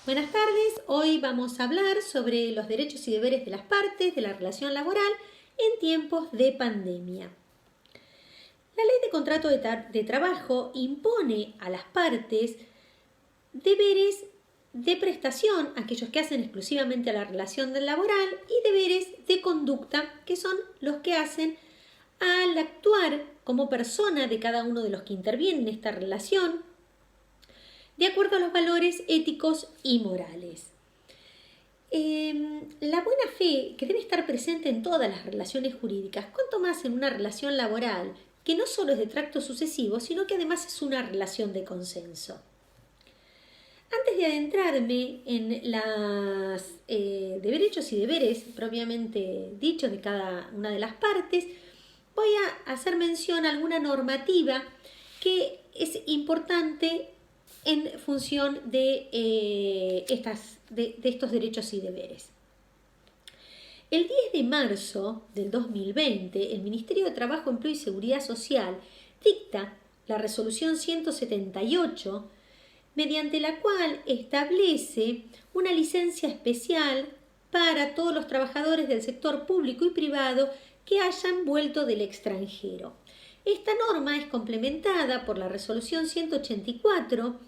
Buenas tardes, hoy vamos a hablar sobre los derechos y deberes de las partes de la relación laboral en tiempos de pandemia. La ley de contrato de trabajo impone a las partes deberes de prestación, aquellos que hacen exclusivamente a la relación laboral, y deberes de conducta, que son los que hacen al actuar como persona de cada uno de los que intervienen en esta relación, de acuerdo a los valores éticos y morales. La buena fe, que debe estar presente en todas las relaciones jurídicas, cuanto más en una relación laboral, que no solo es de tracto sucesivo, sino que además es una relación de consenso. Antes de adentrarme en los derechos y deberes propiamente dichos de cada una de las partes, voy a hacer mención a alguna normativa que es importante en función de estos derechos y deberes. El 10 de marzo del 2020, el Ministerio de Trabajo, Empleo y Seguridad Social dicta la resolución 178, mediante la cual establece una licencia especial para todos los trabajadores del sector público y privado que hayan vuelto del extranjero. Esta norma es complementada por la resolución 184,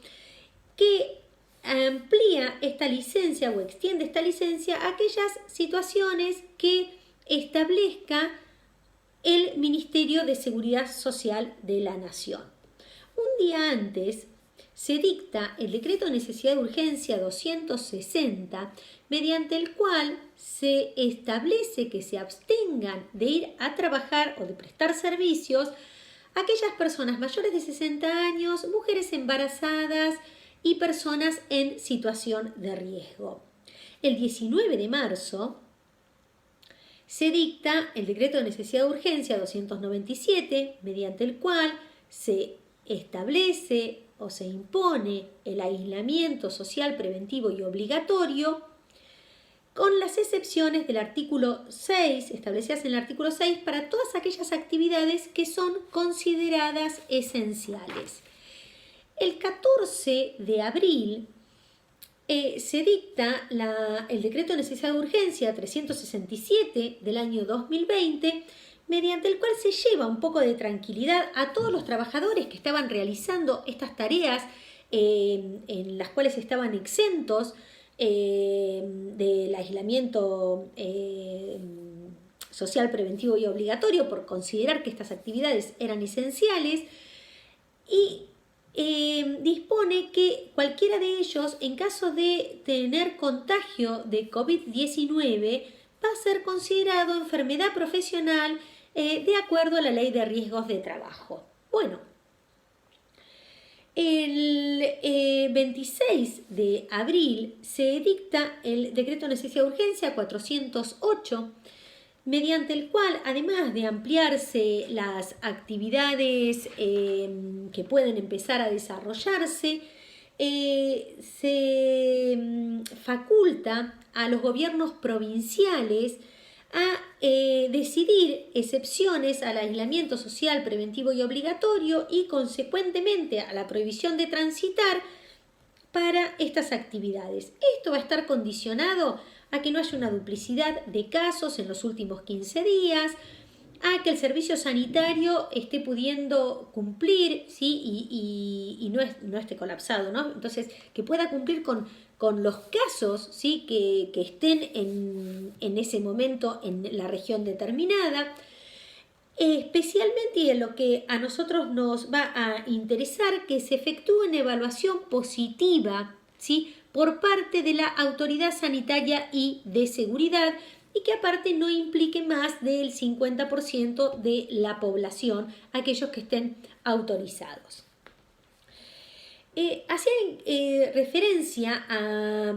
que amplía esta licencia o extiende esta licencia a aquellas situaciones que establezca el Ministerio de Seguridad Social de la Nación. Un día antes se dicta el decreto de necesidad de urgencia 260, mediante el cual se establece que se abstengan de ir a trabajar o de prestar servicios a aquellas personas mayores de 60 años, mujeres embarazadas y personas en situación de riesgo. El 19 de marzo se dicta el decreto de necesidad de urgencia 297, mediante el cual se establece o se impone el aislamiento social preventivo y obligatorio, con las excepciones del artículo 6, establecidas en el artículo 6, para todas aquellas actividades que son consideradas esenciales. El 14 de abril se dicta el decreto de necesidad de urgencia 367 del año 2020, mediante el cual se lleva un poco de tranquilidad a todos los trabajadores que estaban realizando estas tareas en las cuales estaban exentos del aislamiento social preventivo y obligatorio por considerar que estas actividades eran esenciales, y dispone que cualquiera de ellos, en caso de tener contagio de COVID-19, va a ser considerado enfermedad profesional de acuerdo a la Ley de Riesgos de Trabajo. Bueno, el 26 de abril se dicta el decreto de necesidad de urgencia 408, mediante el cual, además de ampliarse las actividades que pueden empezar a desarrollarse, se faculta a los gobiernos provinciales a decidir excepciones al aislamiento social preventivo y obligatorio y, consecuentemente, a la prohibición de transitar para estas actividades. Esto va a estar condicionado a que no haya una duplicidad de casos en los últimos 15 días, a que el servicio sanitario esté pudiendo cumplir, ¿sí? y no esté colapsado, ¿no? Entonces, que pueda cumplir con los casos, ¿sí? que estén en ese momento en la región determinada. Especialmente, y en lo que a nosotros nos va a interesar, que se efectúe una evaluación positiva, ¿sí? por parte de la autoridad sanitaria y de seguridad, y que aparte no implique más del 50% de la población, aquellos que estén autorizados. Hacen referencia a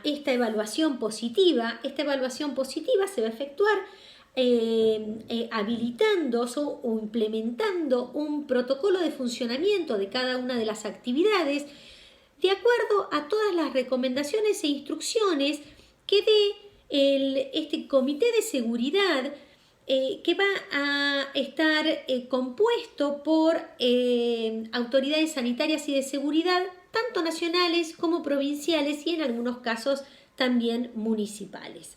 esta evaluación positiva. Esta evaluación positiva se va a efectuar habilitando o implementando un protocolo de funcionamiento de cada una de las actividades, de acuerdo a todas las recomendaciones e instrucciones que dé este comité de seguridad, que va a estar compuesto por autoridades sanitarias y de seguridad tanto nacionales como provinciales y en algunos casos también municipales.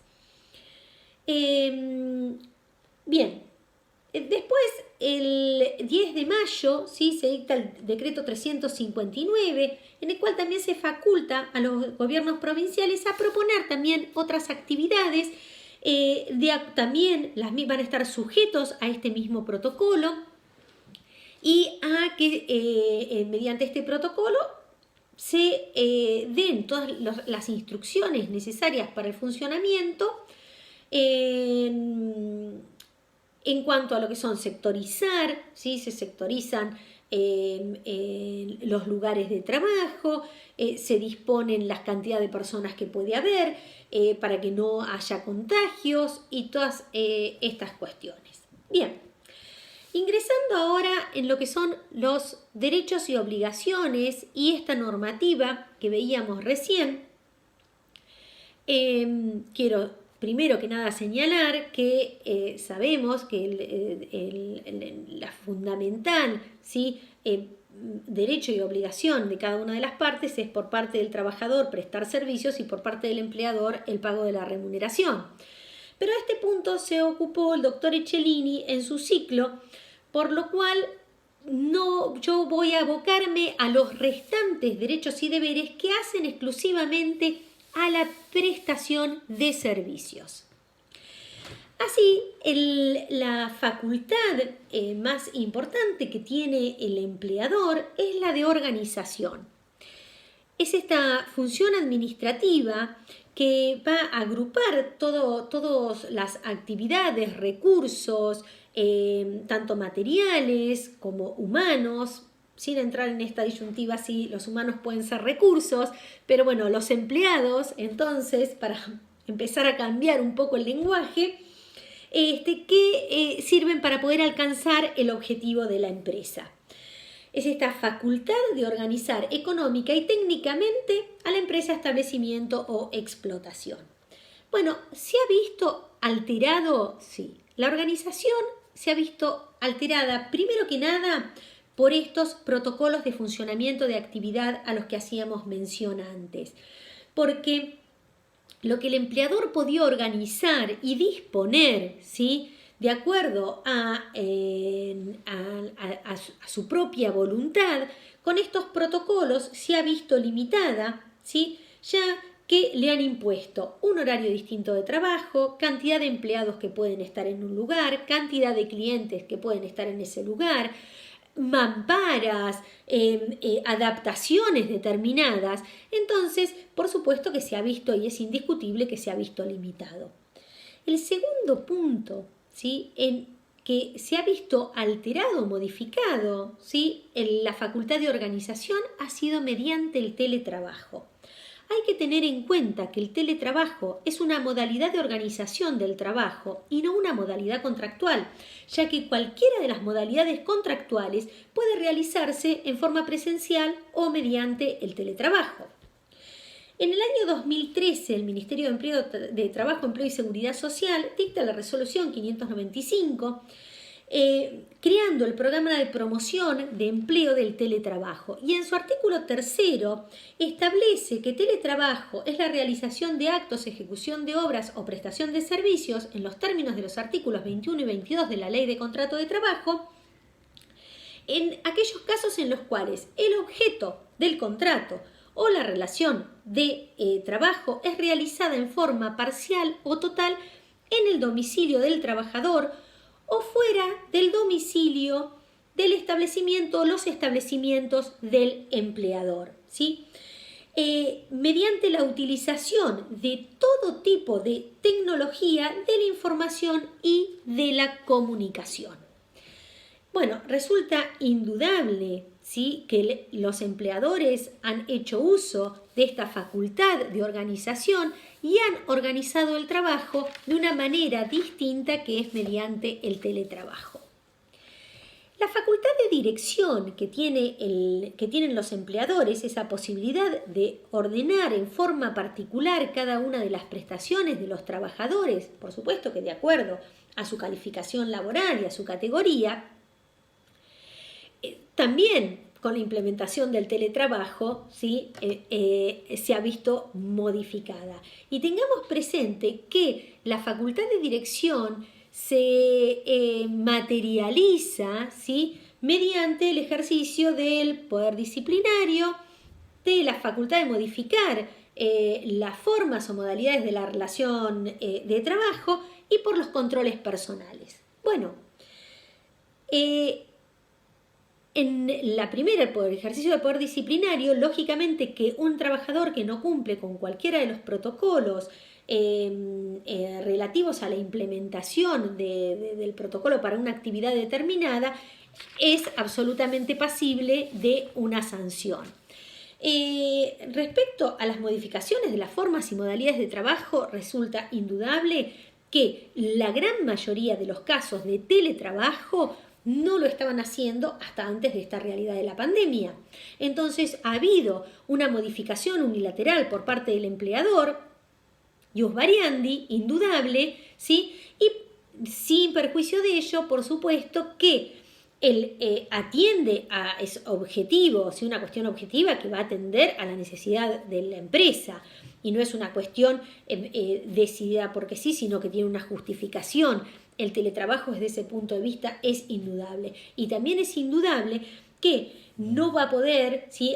Bien, después el 10 de mayo ¿sí? Se dicta el decreto 359, en el cual también se faculta a los gobiernos provinciales a proponer también otras actividades, también van a estar sujetos a este mismo protocolo y a que mediante este protocolo se den todas las instrucciones necesarias para el funcionamiento en cuanto a lo que son sectorizar, ¿sí? Se sectorizan los lugares de trabajo, se disponen las cantidades de personas que puede haber para que no haya contagios y todas estas cuestiones. Bien, ingresando ahora en lo que son los derechos y obligaciones y esta normativa que veíamos recién, quiero primero que nada señalar que sabemos que la fundamental ¿sí? Derecho y obligación de cada una de las partes es por parte del trabajador prestar servicios y por parte del empleador el pago de la remuneración. Pero a este punto se ocupó el doctor Eccelini en su ciclo, por lo cual yo voy a abocarme a los restantes derechos y deberes que hacen exclusivamente a la prestación de servicios. Así, la facultad más importante que tiene el empleador es la de organización. Es esta función administrativa que va a agrupar todas las actividades, recursos, tanto materiales como humanos, sin entrar en esta disyuntiva si los humanos pueden ser recursos, pero bueno, los empleados, entonces, para empezar a cambiar un poco el lenguaje, que sirven para poder alcanzar el objetivo de la empresa. Es esta facultad de organizar económica y técnicamente a la empresa, establecimiento o explotación. Bueno, ¿se ha visto alterado? Sí, la organización se ha visto alterada, primero que nada, por estos protocolos de funcionamiento de actividad a los que hacíamos mención antes. Porque lo que el empleador podía organizar y disponer, ¿sí? De acuerdo a su propia voluntad, con estos protocolos se ha visto limitada, ¿sí? Ya que le han impuesto un horario distinto de trabajo, cantidad de empleados que pueden estar en un lugar, cantidad de clientes que pueden estar en ese lugar, mamparas, adaptaciones determinadas. Entonces, por supuesto que se ha visto, y es indiscutible que se ha visto limitado. El segundo punto, ¿sí? En que se ha visto alterado, modificado, ¿sí? En la facultad de organización ha sido mediante el teletrabajo. Hay que tener en cuenta que el teletrabajo es una modalidad de organización del trabajo y no una modalidad contractual, ya que cualquiera de las modalidades contractuales puede realizarse en forma presencial o mediante el teletrabajo. En el año 2013, el Ministerio de Trabajo, Empleo y Seguridad Social dicta la resolución 595, creando el programa de promoción de empleo del teletrabajo. Y en su artículo 3 establece que teletrabajo es la realización de actos, ejecución de obras o prestación de servicios en los términos de los artículos 21 y 22 de la Ley de Contrato de Trabajo, en aquellos casos en los cuales el objeto del contrato o la relación de trabajo es realizada en forma parcial o total en el domicilio del trabajador o fuera del domicilio del establecimiento o los establecimientos del empleador, ¿sí? Mediante la utilización de todo tipo de tecnología de la información y de la comunicación. Bueno, resulta indudable, ¿sí? Que los empleadores han hecho uso de esta facultad de organización y han organizado el trabajo de una manera distinta, que es mediante el teletrabajo. La facultad de dirección que tienen los empleadores, esa posibilidad de ordenar en forma particular cada una de las prestaciones de los trabajadores, por supuesto que de acuerdo a su calificación laboral y a su categoría, también con la implementación del teletrabajo, ¿sí? Se ha visto modificada. Y tengamos presente que la facultad de dirección se materializa, ¿sí? Mediante el ejercicio del poder disciplinario, de la facultad de modificar las formas o modalidades de la relación de trabajo y por los controles personales. Bueno, en la primera, por el ejercicio del poder disciplinario, lógicamente que un trabajador que no cumple con cualquiera de los protocolos relativos a la implementación del protocolo para una actividad determinada es absolutamente pasible de una sanción. Respecto a las modificaciones de las formas y modalidades de trabajo, resulta indudable que la gran mayoría de los casos de teletrabajo no lo estaban haciendo hasta antes de esta realidad de la pandemia. Entonces ha habido una modificación unilateral por parte del empleador, ius variandi, indudable, ¿sí? Y sin perjuicio de ello, por supuesto que él atiende a es objetivo, ¿sí? Una cuestión objetiva que va a atender a la necesidad de la empresa y no es una cuestión decidida porque sí, sino que tiene una justificación. El teletrabajo desde ese punto de vista es indudable. Y también es indudable que no va a poder, ¿sí?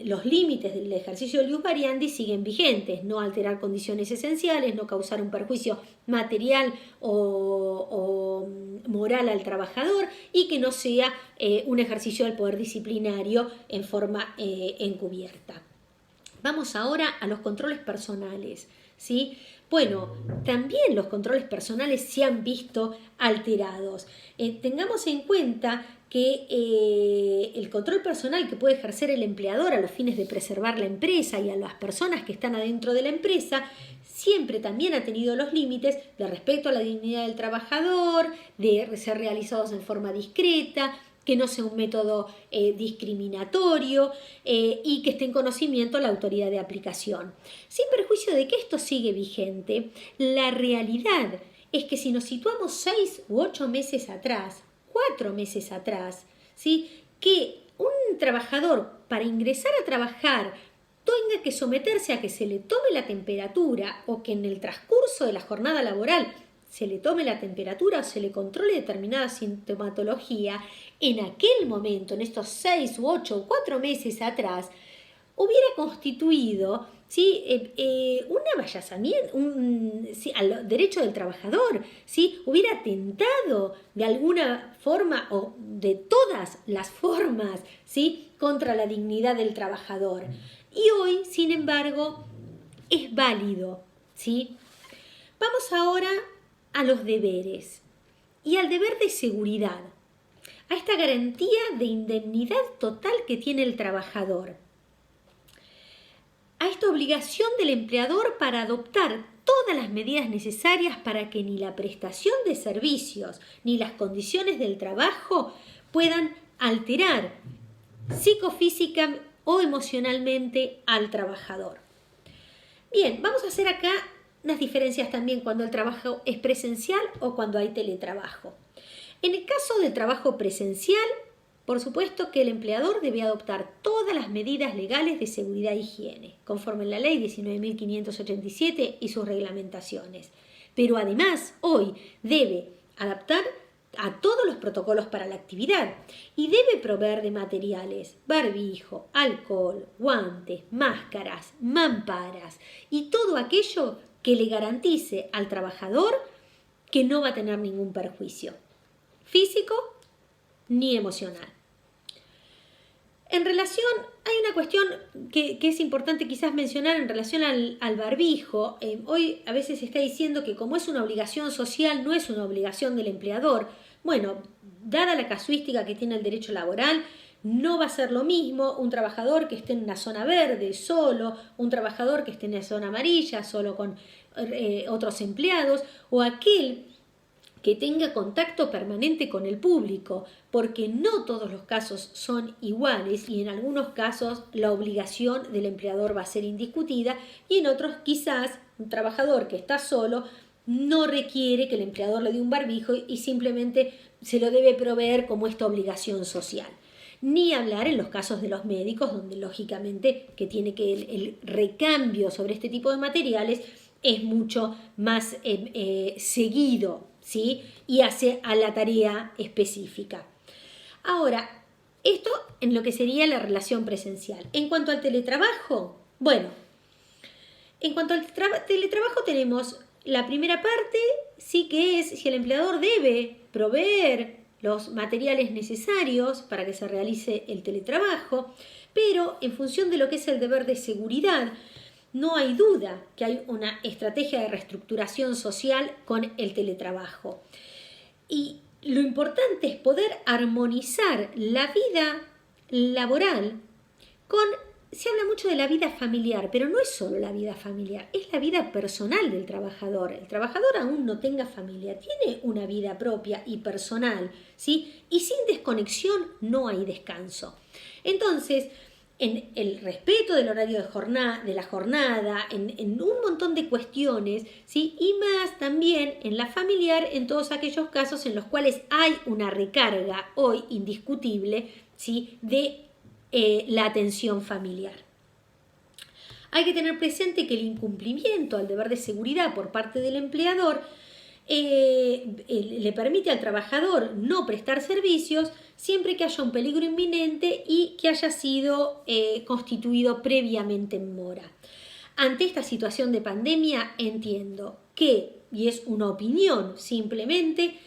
Los límites del ejercicio del ius variandi siguen vigentes, no alterar condiciones esenciales, no causar un perjuicio material o moral al trabajador y que no sea un ejercicio del poder disciplinario en forma encubierta. Vamos ahora a los controles personales, ¿sí? Bueno, también los controles personales se han visto alterados. Tengamos en cuenta que el control personal que puede ejercer el empleador a los fines de preservar la empresa y a las personas que están adentro de la empresa siempre también ha tenido los límites de respeto a la dignidad del trabajador, de ser realizados en forma discreta, que no sea un método discriminatorio y que esté en conocimiento la autoridad de aplicación. Sin perjuicio de que esto sigue vigente, la realidad es que si nos situamos 6 u 8 meses atrás, 4 meses atrás, ¿sí? Que un trabajador para ingresar a trabajar tenga que someterse a que se le tome la temperatura o que en el transcurso de la jornada laboral se le tome la temperatura o se le controle determinada sintomatología, en aquel momento, en estos 6 u 8 o 4 meses atrás, hubiera constituido, ¿sí? Un avallazamiento ¿sí? al derecho del trabajador, ¿sí? Hubiera atentado de alguna forma o de todas las formas, ¿sí? Contra la dignidad del trabajador. Y hoy, sin embargo, es válido, ¿sí? Vamos ahora a los deberes y al deber de seguridad, a esta garantía de indemnidad total que tiene el trabajador, a esta obligación del empleador para adoptar todas las medidas necesarias para que ni la prestación de servicios ni las condiciones del trabajo puedan alterar psicofísica o emocionalmente al trabajador. Bien, vamos a hacer acá unas diferencias también cuando el trabajo es presencial o cuando hay teletrabajo. En el caso del trabajo presencial, por supuesto que el empleador debe adoptar todas las medidas legales de seguridad e higiene, conforme la ley 19.587 y sus reglamentaciones. Pero además, hoy debe adaptar a todos los protocolos para la actividad y debe proveer de materiales, barbijo, alcohol, guantes, máscaras, mamparas y todo aquello que le garantice al trabajador que no va a tener ningún perjuicio físico ni emocional. En relación, hay una cuestión que es importante quizás mencionar en relación al barbijo. Hoy a veces se está diciendo que como es una obligación social, no es una obligación del empleador. Bueno, dada la casuística que tiene el derecho laboral, no va a ser lo mismo un trabajador que esté en una zona verde solo, un trabajador que esté en una zona amarilla solo con otros empleados, o aquel que tenga contacto permanente con el público, porque no todos los casos son iguales y en algunos casos la obligación del empleador va a ser indiscutida y en otros quizás un trabajador que está solo no requiere que el empleador le dé un barbijo y simplemente se lo debe proveer como esta obligación social. Ni hablar en los casos de los médicos, donde lógicamente que tiene que el recambio sobre este tipo de materiales es mucho más seguido, ¿sí? Y hace a la tarea específica. Ahora, esto en lo que sería la relación presencial. En cuanto al teletrabajo, bueno, en cuanto al teletrabajo tenemos la primera parte, sí, que es si el empleador debe proveer los materiales necesarios para que se realice el teletrabajo, pero en función de lo que es el deber de seguridad, no hay duda que hay una estrategia de reestructuración social con el teletrabajo. Y lo importante es poder armonizar la vida laboral con... Se habla mucho de la vida familiar, pero no es solo la vida familiar, es la vida personal del trabajador. El trabajador aún no tenga familia, tiene una vida propia y personal, ¿sí? Y sin desconexión no hay descanso. Entonces, en el respeto del horario de la jornada, en un montón de cuestiones, ¿sí? Y más también en la familiar, en todos aquellos casos en los cuales hay una recarga hoy indiscutible, ¿sí? De la atención familiar. Hay que tener presente que el incumplimiento al deber de seguridad por parte del empleador le permite al trabajador no prestar servicios siempre que haya un peligro inminente y que haya sido constituido previamente en mora. Ante esta situación de pandemia entiendo que, y es una opinión simplemente,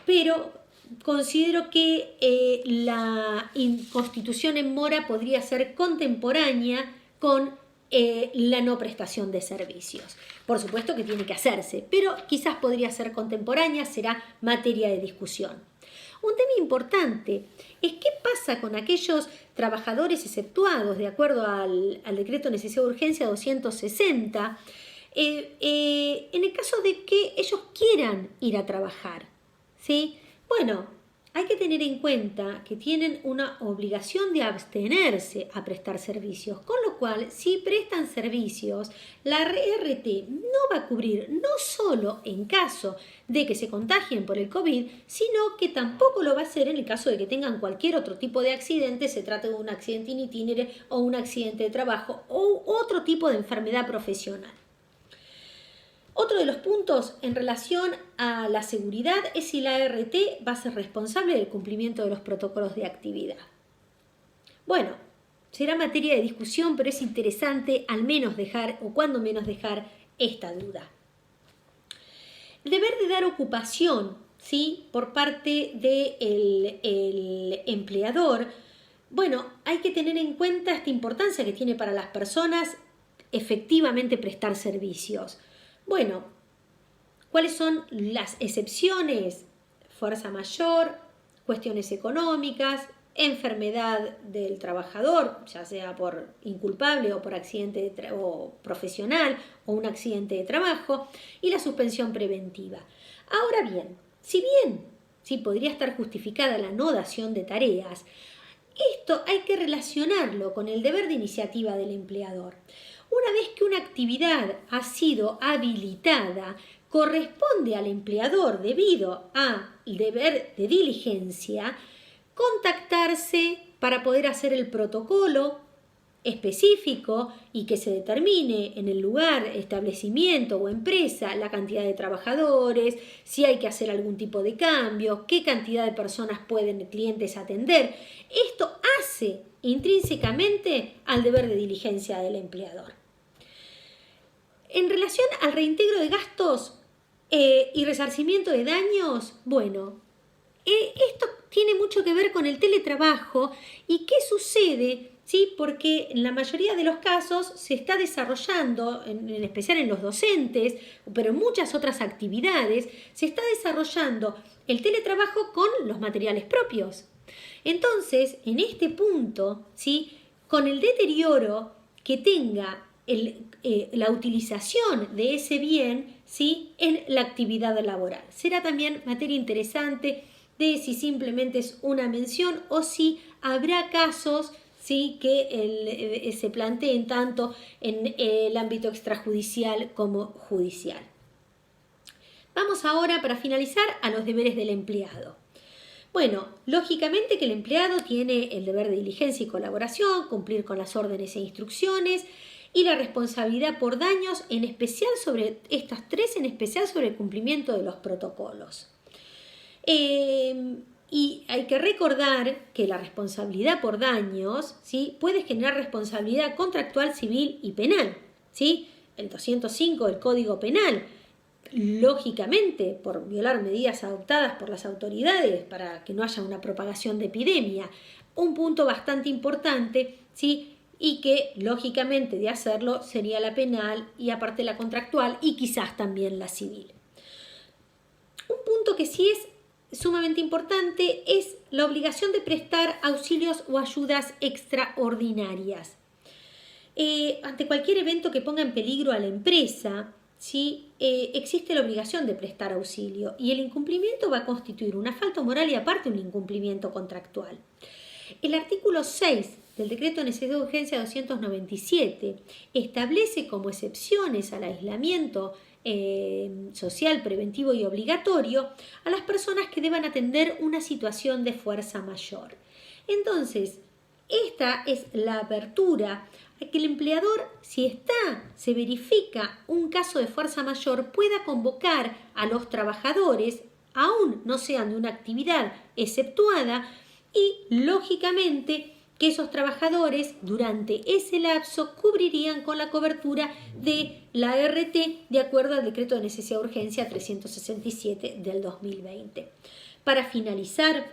pero considero que la constitución en mora podría ser contemporánea con la no prestación de servicios. Por supuesto que tiene que hacerse, pero quizás podría ser contemporánea, será materia de discusión. Un tema importante es qué pasa con aquellos trabajadores exceptuados de acuerdo al decreto de necesidad de urgencia 260 en el caso de que ellos quieran ir a trabajar, ¿sí? Bueno, hay que tener en cuenta que tienen una obligación de abstenerse a prestar servicios, con lo cual, si prestan servicios, la RT no va a cubrir no solo en caso de que se contagien por el COVID, sino que tampoco lo va a hacer en el caso de que tengan cualquier otro tipo de accidente, se trate de un accidente in itinere o un accidente de trabajo o otro tipo de enfermedad profesional. Otro de los puntos en relación a la seguridad es si la ART va a ser responsable del cumplimiento de los protocolos de actividad. Bueno, será materia de discusión, pero es interesante al menos dejar, o cuando menos dejar, esta duda. El deber de dar ocupación, ¿sí?, por parte del empleador, bueno, hay que tener en cuenta esta importancia que tiene para las personas efectivamente prestar servicios. Bueno, ¿cuáles son las excepciones? Fuerza mayor, cuestiones económicas, enfermedad del trabajador, ya sea por inculpable o por accidente o profesional o un accidente de trabajo, y la suspensión preventiva. Ahora bien, si podría estar justificada la no dación de tareas, esto hay que relacionarlo con el deber de iniciativa del empleador. Una vez que una actividad ha sido habilitada, corresponde al empleador, debido al deber de diligencia, contactarse para poder hacer el protocolo específico y que se determine en el lugar, establecimiento o empresa la cantidad de trabajadores, si hay que hacer algún tipo de cambio, qué cantidad de personas pueden clientes atender. Esto hace intrínsecamente al deber de diligencia del empleador. En relación al reintegro de gastos y resarcimiento de daños, bueno, esto tiene mucho que ver con el teletrabajo y qué sucede, ¿sí? Porque en la mayoría de los casos se está desarrollando, en especial en los docentes, pero en muchas otras actividades, se está desarrollando el teletrabajo con los materiales propios. Entonces, en este punto, ¿sí?, con el deterioro que tenga la utilización de ese bien, ¿sí?, en la actividad laboral. Será también materia interesante de si simplemente es una mención o si habrá casos, ¿sí?, que se planteen tanto en el ámbito extrajudicial como judicial. Vamos ahora, para finalizar, a los deberes del empleado. Bueno, lógicamente que el empleado tiene el deber de diligencia y colaboración, cumplir con las órdenes e instrucciones y la responsabilidad por daños, en especial sobre estas tres, en especial sobre el cumplimiento de los protocolos. Y hay que recordar que la responsabilidad por daños, ¿sí?, puede generar responsabilidad contractual, civil y penal, ¿sí? El 205 del Código Penal, lógicamente por violar medidas adoptadas por las autoridades para que no haya una propagación de epidemia, un punto bastante importante, ¿sí?, y que lógicamente de hacerlo sería la penal y aparte la contractual y quizás también la civil. Un punto que sí es sumamente importante es la obligación de prestar auxilios o ayudas extraordinarias. Ante cualquier evento que ponga en peligro a la empresa, ¿sí?, existe la obligación de prestar auxilio y el incumplimiento va a constituir una falta moral y aparte un incumplimiento contractual. El artículo 6 del Decreto de Necesidad de Urgencia 297 establece como excepciones al aislamiento social, preventivo y obligatorio a las personas que deban atender una situación de fuerza mayor. Entonces, esta es la apertura a que el empleador, si se verifica un caso de fuerza mayor, pueda convocar a los trabajadores, aún no sean de una actividad exceptuada, y lógicamente que esos trabajadores durante ese lapso cubrirían con la cobertura de la RT de acuerdo al Decreto de Necesidad de Urgencia 367 del 2020. Para finalizar,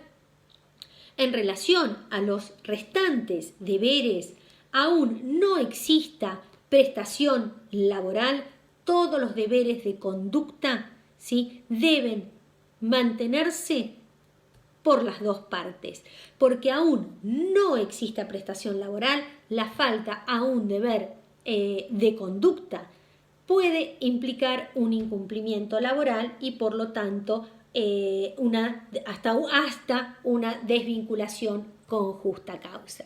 en relación a los restantes deberes, aún no exista prestación laboral, todos los deberes de conducta, ¿sí?, deben mantenerse por las dos partes, porque aún no exista prestación laboral, la falta a un deber de conducta puede implicar un incumplimiento laboral y por lo tanto hasta una desvinculación con justa causa.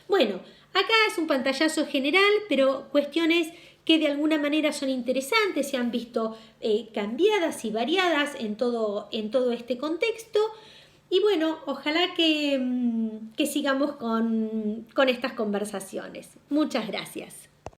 Bueno, acá es un pantallazo general, pero cuestiones que de alguna manera son interesantes, se han visto cambiadas y variadas en todo este contexto. Y bueno, ojalá que sigamos con estas conversaciones. Muchas gracias.